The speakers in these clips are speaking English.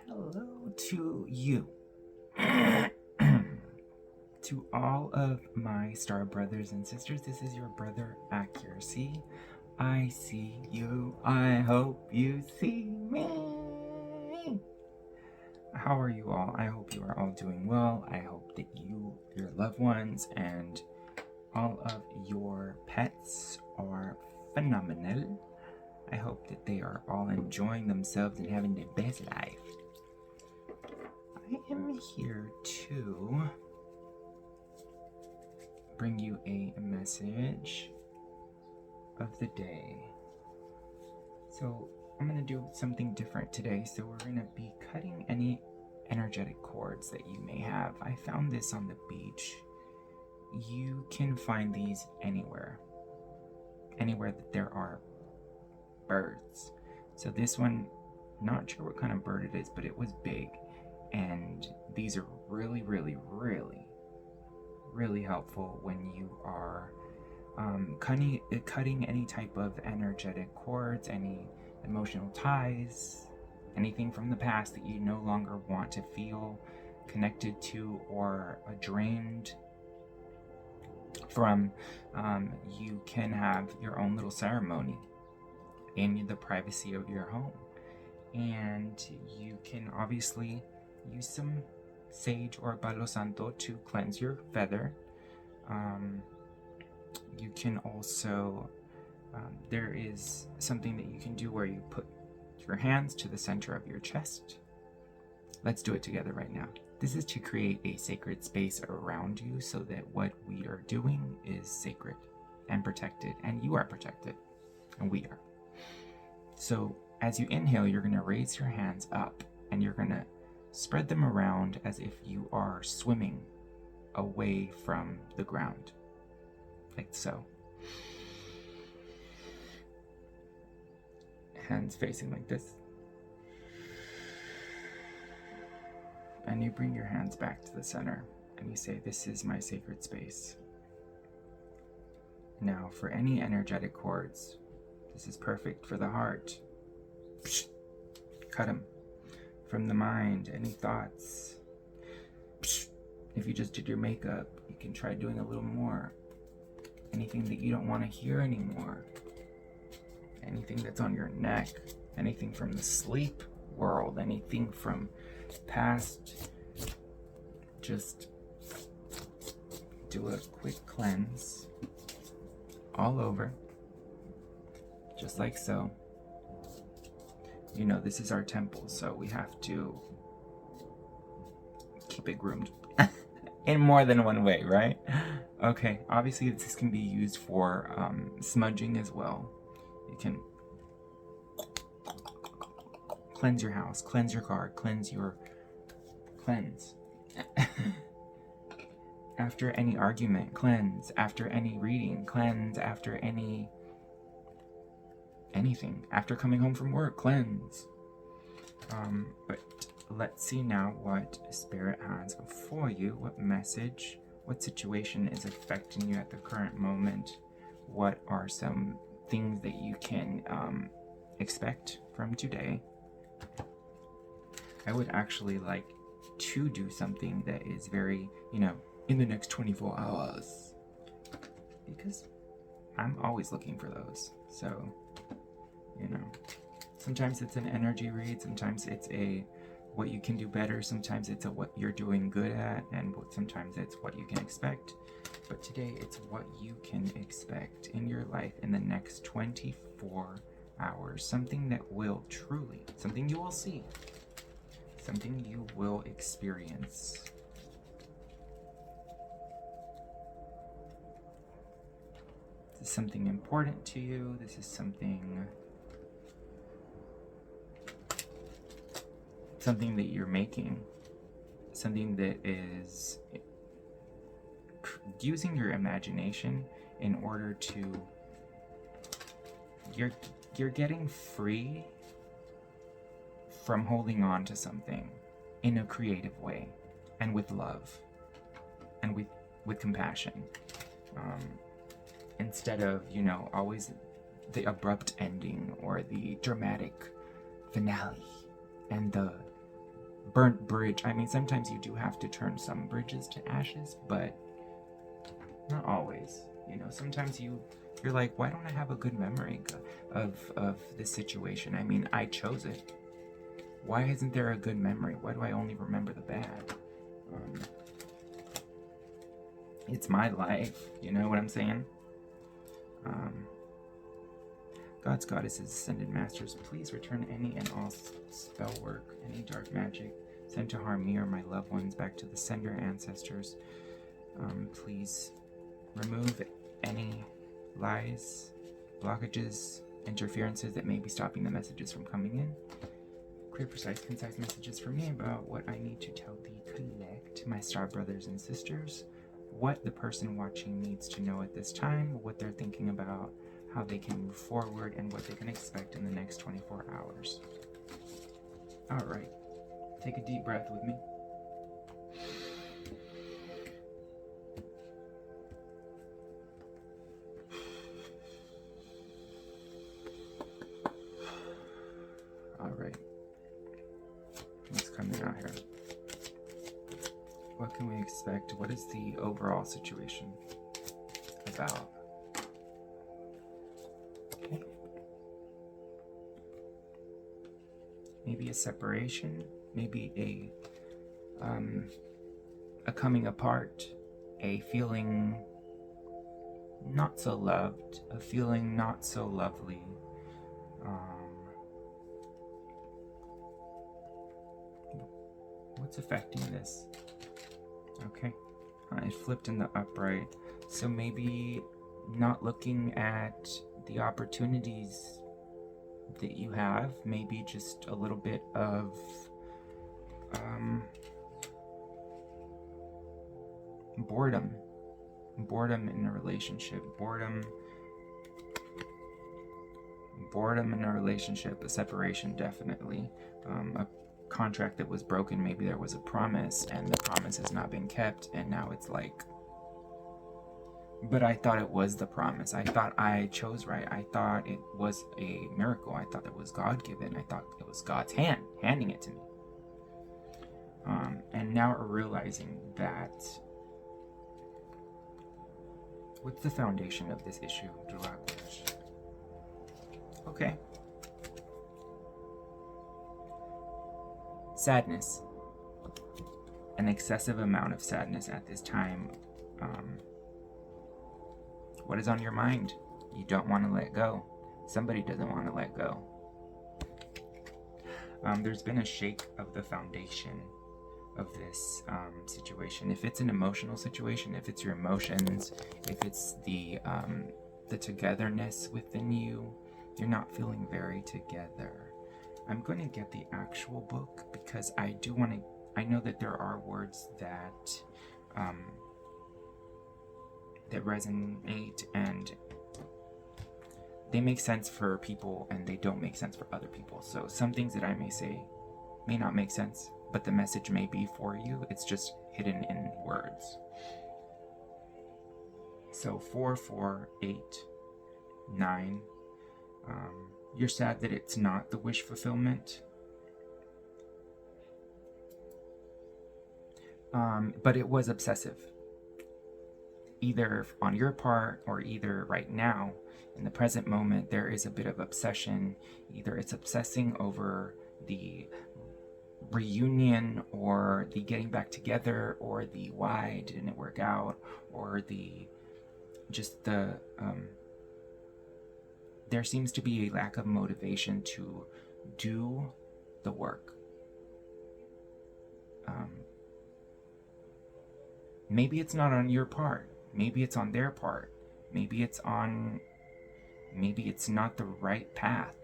Hello to you. To all of my star brothers and sisters, this is your brother Acura-See. I see you. I hope you see me. How are you all? I hope you are all doing well. I hope that you, your loved ones, and all of your pets are phenomenal. I hope that they are all enjoying themselves and having their best life. I am here to bring you a message of the day. So I'm going to do something different today. So we're going to be cutting any energetic cords that you may have. I found this on the beach. You can find these anywhere that there are birds. So this one, not sure what kind of bird it is, but it was big. And these are really, really, really, really helpful when you are cutting any type of energetic cords, any emotional ties, anything from the past that you no longer want to feel connected to or drained from. You can have your own little ceremony in the privacy of your home. And you can obviously use some sage or palo santo to cleanse your feather. You can also, there is something that you can do where you put your hands to the center of your chest. Let's do it together right now. This is to create a sacred space around you so that what we are doing is sacred and protected, and you are protected, and we are. So as you inhale, you're going to raise your hands up and you're going to spread them around as if you are swimming away from the ground, like so. Hands facing like this. And you bring your hands back to the center and you say, "This is my sacred space." Now, for any energetic cords, this is perfect for the heart. Cut them. From the mind, any thoughts. If you just did your makeup, you can try doing a little more. Anything that you don't want to hear anymore. Anything that's on your neck. Anything from the sleep world. Anything from past. Just do a quick cleanse all over. Just like so. You know, this is our temple, so we have to keep it groomed in more than one way, right? Okay, obviously this can be used for smudging as well. You can cleanse your house, cleanse your car, cleanse. After any argument, cleanse. After any reading, cleanse. After anything. After coming home from work, cleanse. But let's see now what Spirit has for you. What message, what situation is affecting you at the current moment? What are some things that you can expect from today? I would actually like to do something that is very, in the next 24 hours. Because I'm always looking for those. So, sometimes it's an energy read, sometimes it's a what you can do better, sometimes it's a what you're doing good at, and sometimes it's what you can expect. But today it's what you can expect in your life in the next 24 hours. Something that will truly, something you will see, something you will experience. This is something important to you. This is something that you're making, something that is using your imagination in order to, you're getting free from holding on to something in a creative way and with love and with compassion, instead of always the abrupt ending or the dramatic finale and the burnt bridge. I mean, sometimes you do have to turn some bridges to ashes, but not always. You know, sometimes you're like, why don't I have a good memory of this situation? I mean, I chose it. Why isn't there a good memory? Why do I only remember the bad? It's my life, you know what I'm saying? Gods, goddesses, ascended masters, please return any and all spell work, any dark magic sent to harm me or my loved ones back to the sender ancestors. Please remove any lies, blockages, interferences that may be stopping the messages from coming in. Clear, precise, concise messages for me about what I need to tell the collect, my star brothers and sisters, what the person watching needs to know at this time, what they're thinking about, how they can move forward, and what they can expect in the next 24 hours. All right, take a deep breath with me. All right, what's coming out here? What can we expect? What is the overall situation about? Okay. Maybe a separation, maybe a coming apart, a feeling not so loved, a feeling not so lovely. What's affecting this? Okay, it flipped in the upright. So maybe not looking at the opportunities that you have, maybe just a little bit of boredom in a relationship, boredom in a relationship, a separation definitely, a contract that was broken. Maybe there was a promise and the promise has not been kept, and now it's like, but I thought it was the promise. I thought I chose right. I thought it was a miracle. I thought it was God-given. I thought it was God's hand handing it to me. And now we're realizing that, what's the foundation of this issue? Okay. Sadness. An excessive amount of sadness at this time. What is on your mind? You don't want to let go. Somebody doesn't want to let go. There's been a shake of the foundation of this situation. If it's an emotional situation, if it's your emotions, if it's the togetherness within you, you're not feeling very together. I'm going to get the actual book because I know that there are words that that resonate and they make sense for people and they don't make sense for other people. So some things that I may say may not make sense, but the message may be for you. It's just hidden in words. So 4, 4, 8, 9. You're sad that it's not the wish fulfillment. But it was obsessive. Either on your part or either right now, in the present moment, there is a bit of obsession. Either it's obsessing over the reunion or the getting back together or the why didn't it work out or there seems to be a lack of motivation to do the work. Maybe it's not on your part. Maybe it's on their part. Maybe it's not the right path.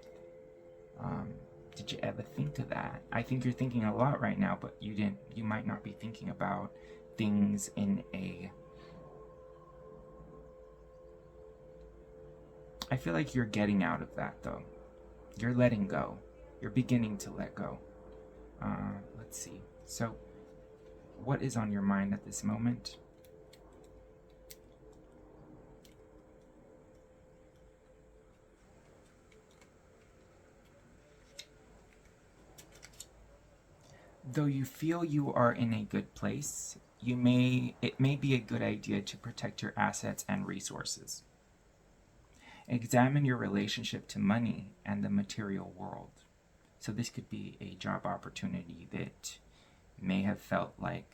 Did you ever think of that? I think you're thinking a lot right now, but you might not be thinking about things in a... I feel like you're getting out of that though. You're letting go. You're beginning to let go. Let's see. So, what is on your mind at this moment? Though you feel you are in a good place, it may be a good idea to protect your assets and resources. Examine your relationship to money and the material world. So this could be a job opportunity that may have felt like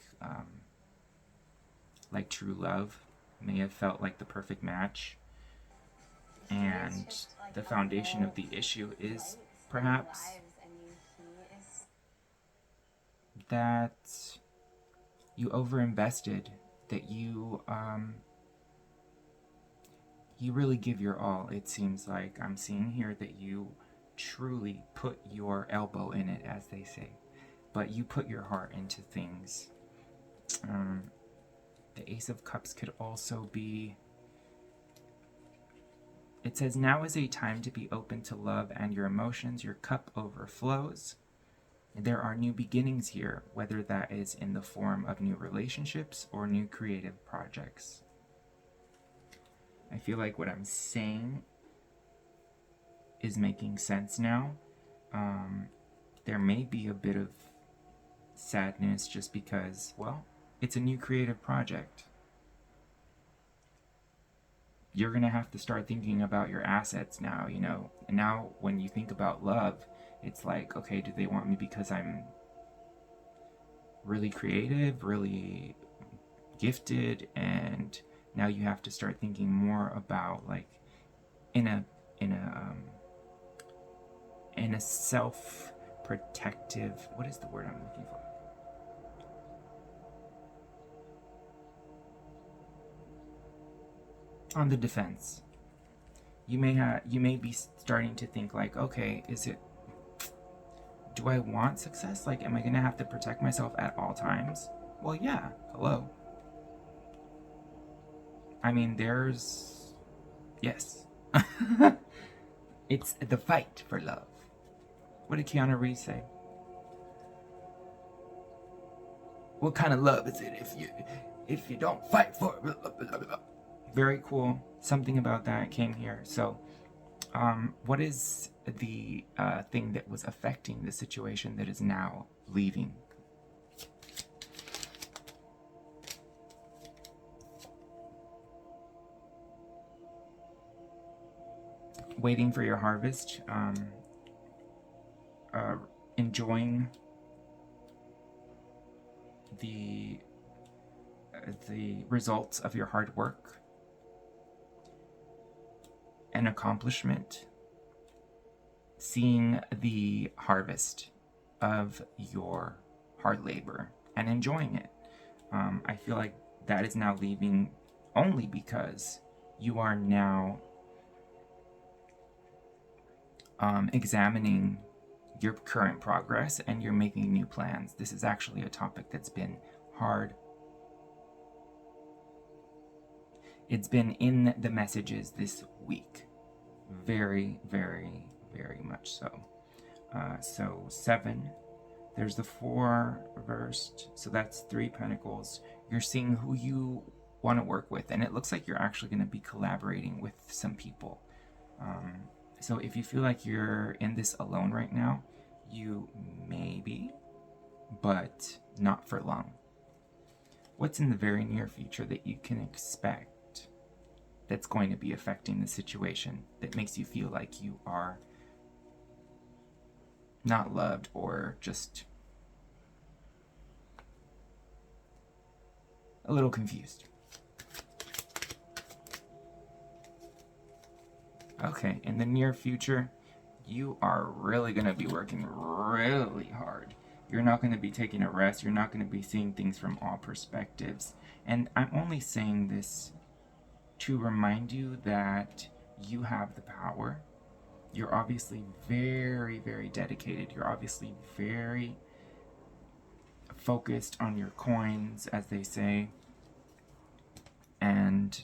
true love, may have felt like the perfect match, and the foundation of the issue is perhaps that you overinvested, that you really give your all. It seems like I'm seeing here that you truly put your elbow in it, as they say, but you put your heart into things. The Ace of Cups could also be, it says, now is a time to be open to love and your emotions. Your cup overflows. There are new beginnings here, whether that is in the form of new relationships or new creative projects. I feel like what I'm saying is making sense now. There may be a bit of sadness just because, well, it's a new creative project. You're going to have to start thinking about your assets now, you know. And now when you think about love, it's like, okay, do they want me because I'm really creative, really gifted? And now you have to start thinking more about, like, in a self-protective, what is the word I'm looking for? On the defense. You may be starting to think like, okay, do I want success? Like, am I going to have to protect myself at all times? Well, yeah, hello. I mean, yes. It's the fight for love. What did Keanu Reeves say? What kind of love is it if you don't fight for it? Very cool. Something about that came here. So, what is the thing that was affecting the situation that is now leaving? Waiting for your harvest, enjoying the results of your hard work, an accomplishment, seeing the harvest of your hard labor and enjoying it. I feel like that is now leaving only because you are now examining your current progress and you're making new plans. This is actually a topic that's been hard. It's been in the messages this week. Very, very, very much so. So 7, there's the 4 reversed. So that's 3 pentacles. You're seeing who you want to work with. And it looks like you're actually going to be collaborating with some people. So if you feel like you're in this alone right now, you may be, but not for long. What's in the very near future that you can expect that's going to be affecting the situation that makes you feel like you are not loved or just a little confused? Okay, in the near future, you are really going to be working really hard. You're not going to be taking a rest. You're not going to be seeing things from all perspectives. And I'm only saying this to remind you that you have the power. You're obviously very, very dedicated. You're obviously very focused on your coins, as they say. And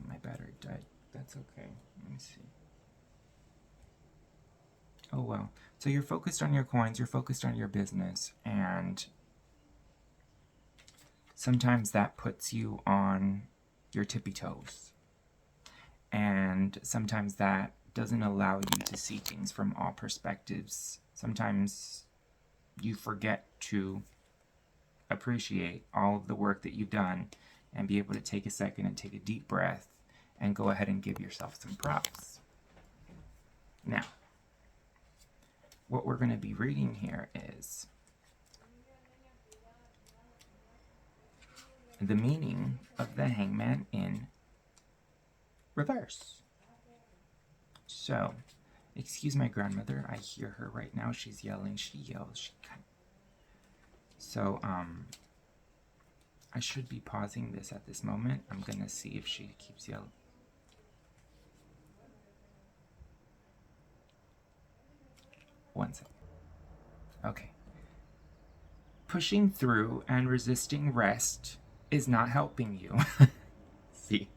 my battery died. That's okay. Let me see. Oh, well. So you're focused on your coins, you're focused on your business, and sometimes that puts you on your tippy toes. And sometimes that doesn't allow you to see things from all perspectives. Sometimes you forget to appreciate all of the work that you've done and be able to take a second and take a deep breath and go ahead and give yourself some props. Now, what we're going to be reading here is the meaning of the Hangman in reverse. So, excuse my grandmother, I hear her right now. She's yelling. She yells. So, I should be pausing this at this moment. I'm going to see if she keeps yelling. One second. Okay. Pushing through and resisting rest is not helping you. See.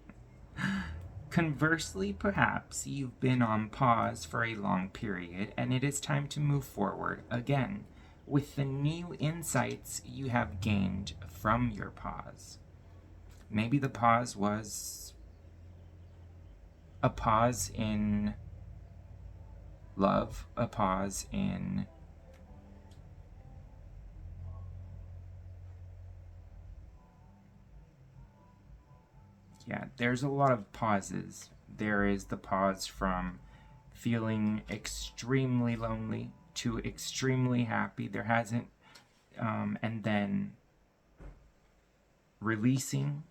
Conversely, perhaps you've been on pause for a long period and it is time to move forward again with the new insights you have gained from your pause. Maybe the pause was a pause in love, a pause in there's a lot of pauses. There is the pause from feeling extremely lonely to extremely happy. There hasn't, and then releasing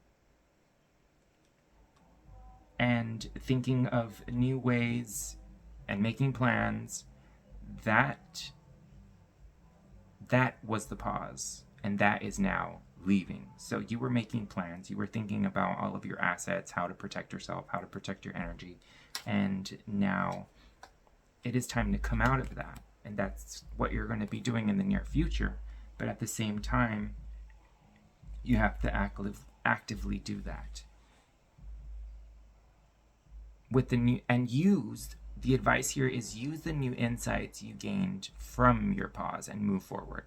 and thinking of new ways and making plans. That was the pause, and that is now leaving. So you were making plans, you were thinking about all of your assets, how to protect yourself, how to protect your energy, and now it is time to come out of that. And that's what you're going to be doing in the near future. But at the same time, you have to actively do that. With the new, and the advice here is use the new insights you gained from your pause and move forward.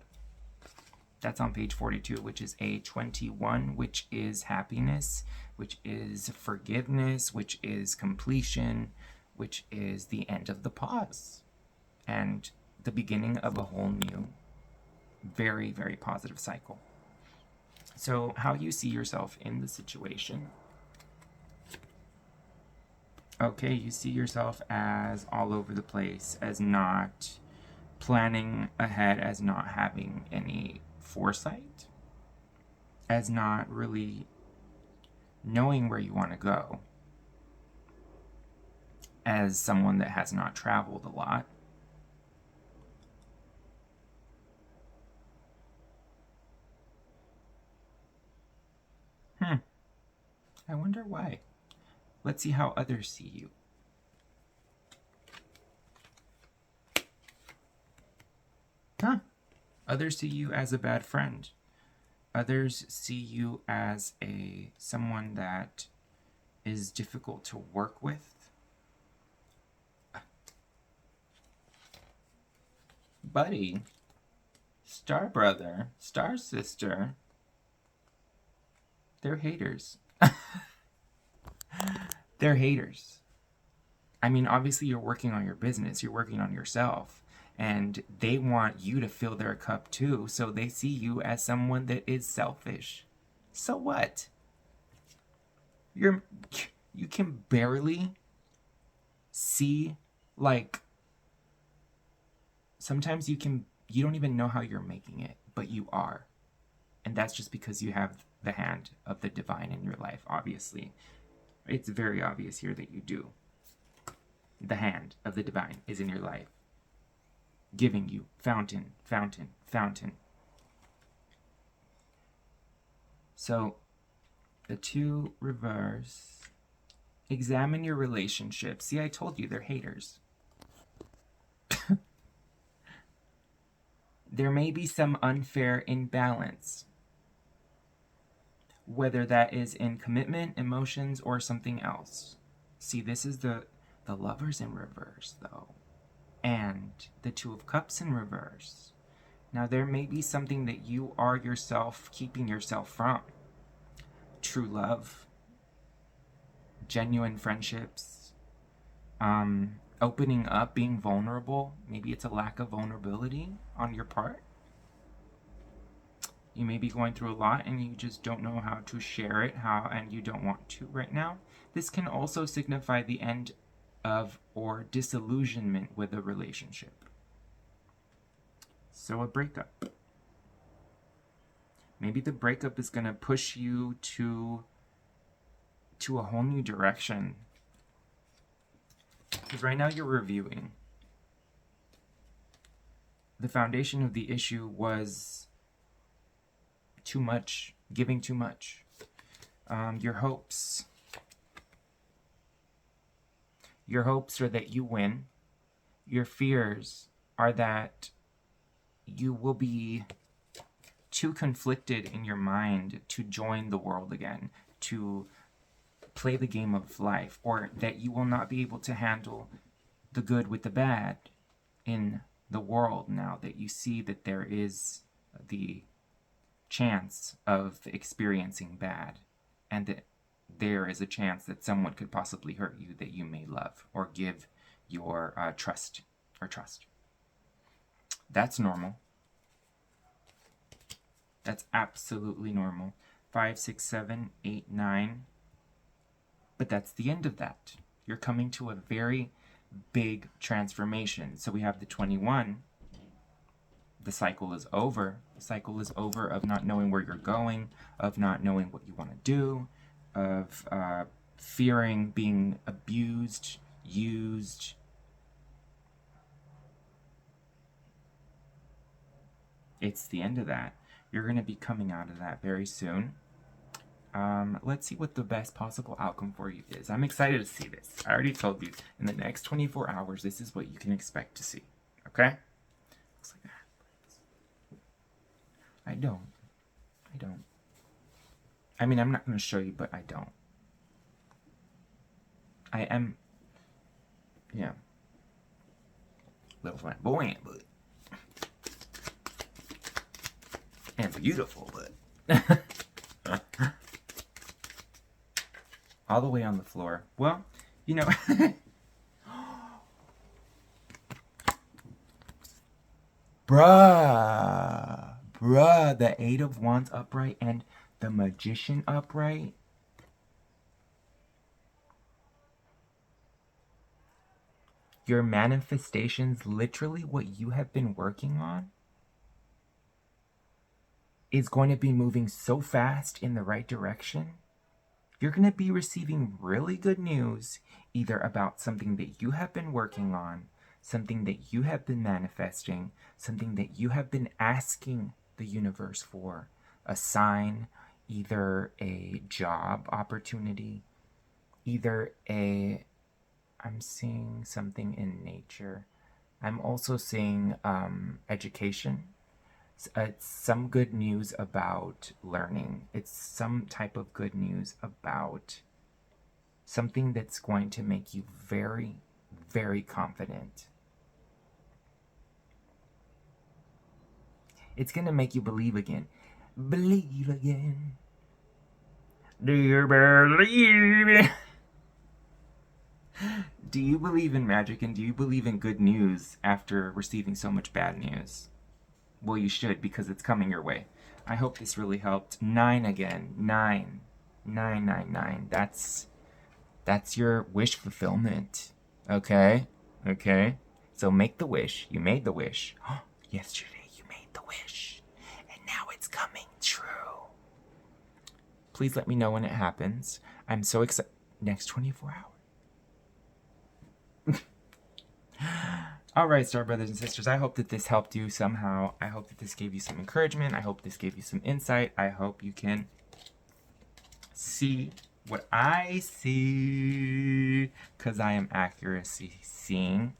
That's on page 42, which is A21, which is happiness, which is forgiveness, which is completion, which is the end of the pause and the beginning of a whole new, very, very positive cycle. So how you see yourself in the situation. Okay, you see yourself as all over the place, as not planning ahead, as not having any foresight, as not really knowing where you want to go, as someone that has not traveled a lot. I wonder why. Let's see how others see you. Others see you as a bad friend. Others see you as someone that is difficult to work with. Buddy, star brother, star sister, they're haters. They're haters. I mean, obviously you're working on your business, you're working on yourself, and they want you to fill their cup too, so they see you as someone that is selfish. So what? You can barely see, like, sometimes you don't even know how you're making it, but you are. And that's just because you have the hand of the divine in your life, obviously. It's very obvious here that you do. The hand of the divine is in your life, giving you fountain, fountain, fountain. So, the two reverse. Examine your relationship. See, I told you they're haters. There may be some unfair imbalance, whether that is in commitment, emotions, or something else. See, this is the lovers in reverse, though, and the Two of Cups in reverse. Now, there may be something that you are yourself keeping yourself from. True love, genuine friendships, opening up, being vulnerable. Maybe it's a lack of vulnerability on your part. You may be going through a lot and you just don't know how to share it, and you don't want to right now. This can also signify the end of or disillusionment with a relationship. So a breakup. Maybe the breakup is going to push you to a whole new direction. Because right now you're reviewing. The foundation of the issue was too much, giving too much. Your hopes are that you win. Your fears are that you will be too conflicted in your mind to join the world again, to play the game of life, or that you will not be able to handle the good with the bad in the world now that you see that there is the chance of experiencing bad, and that there is a chance that someone could possibly hurt you that you may love or give your trust. That's normal. That's absolutely normal. 5, 6, 7, 8, 9. But that's the end of that. You're coming to a very big transformation. So we have the 21. The cycle is over. The cycle is over of not knowing where you're going, of not knowing what you want to do, of fearing being abused, used. It's the end of that. You're going to be coming out of that very soon. Let's see what the best possible outcome for you is. I'm excited to see this. I already told you, in the next 24 hours, this is what you can expect to see. Okay? Looks like that. I don't. I mean, I'm not going to show you, but I don't. I am, yeah, a little flamboyant, but, and beautiful, but, all the way on the floor. Well, you know, bruh, the 8 of Wands upright and the Magician upright. Your manifestations, literally what you have been working on, is going to be moving so fast in the right direction. You're going to be receiving really good news, either about something that you have been working on, something that you have been manifesting, something that you have been asking the universe for, a sign, either a job opportunity, either I'm seeing something in nature. I'm also seeing education. It's some good news about learning. It's some type of good news about something that's going to make you very, very confident. It's going to make you believe again. Believe again. Do you believe? Do you believe in magic, and do you believe in good news after receiving so much bad news? Well, you should, because it's coming your way. I hope this really helped. 9 again. 9. 9. That's your wish fulfillment. Okay? So make the wish. You made the wish. Yesterday you made the wish. And now it's coming true. Please let me know when it happens. I'm so excited. Next 24 hours. All right, Star Brothers and Sisters, I hope that this helped you somehow. I hope that this gave you some encouragement. I hope this gave you some insight. I hope you can see what I see, because I am Acura-See seeing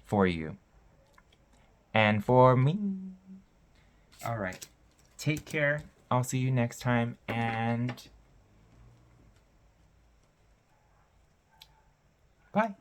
for you and for me. All right, take care. I'll see you next time, and bye.